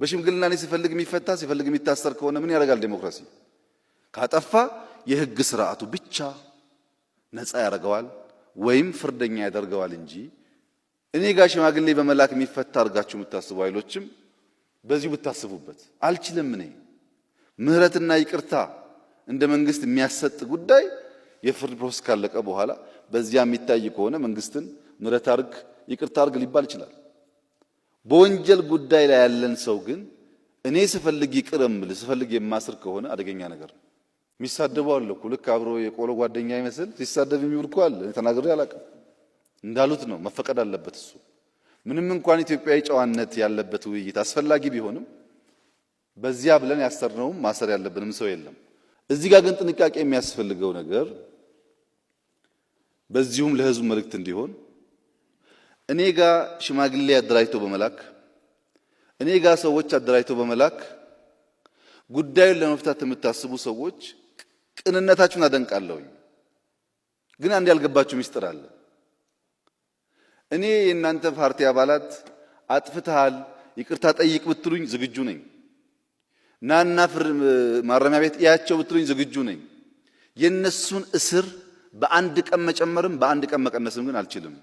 በሽምግልና እኔ ሲፈልግ የሚፈታ ሲፈልግ የሚታሰር ከሆነ ምን ያደርጋል ዴሞክራሲ? ካጠፋ የህግ ስርዓቱ ብቻ ነፃ ያደርገዋል ወይም ፍርደኛ ያደርገዋል እንጂ እኔ ጋር ሽማግሌ በመላክ የሚፈታ አድርጋችሁ የምታስቡ ኃይሎችም በዚሁ ብታስቡበት አልችልም። እኔ ምህረትና ይቅርታ እንደ መንግስት የሚያሰጥ ጉዳይ የፍርድ ፕሮሰስ ካለቀ በኋላ በዚያ የሚታይ ከሆነ መንግስትን ምህረት አድርግ ይቅርታ አድርግ ሊባል ይችላል። በወንጀል ጉዳይ ላይ ያለን ሰው ግን እኔ ስፈልግ ይቅርም ስፈልግ የማስር ከሆነ አደገኛ ነገር ነው። የሚሳደቡ አለ እኮ ልክ አብሮ የቆሎ ጓደኛ ይመስል ሲሳደብ የሚውል እኮ አለ። ተናግሬ አላውቅም። እንዳሉት ነው መፈቀድ አለበት እሱ። ምንም እንኳን ኢትዮጵያዊ ጨዋነት ያለበት ውይይት አስፈላጊ ቢሆንም በዚያ ብለን ያሰርነውም ማሰር ያለብንም ሰው የለም። እዚህ ጋር ግን ጥንቃቄ የሚያስፈልገው ነገር በዚሁም ለህዝቡ መልእክት እንዲሆን እኔ ጋር ሽማግሌ አደራጅቶ በመላክ እኔ ጋር ሰዎች አደራጅቶ በመላክ ጉዳዩን ለመፍታት የምታስቡ ሰዎች ቅንነታችሁን አደንቃለሁኝ። ግን አንድ ያልገባችሁ ሚስጥር አለ። እኔ የእናንተ ፓርቲ አባላት አጥፍተሃል ይቅርታ ጠይቅ ብትሉኝ ዝግጁ ነኝ። ናና ማረሚያ ቤት እያቸው ብትሉኝ ዝግጁ ነኝ። የነሱን እስር በአንድ ቀን መጨመርም በአንድ ቀን መቀነስም ግን አልችልም።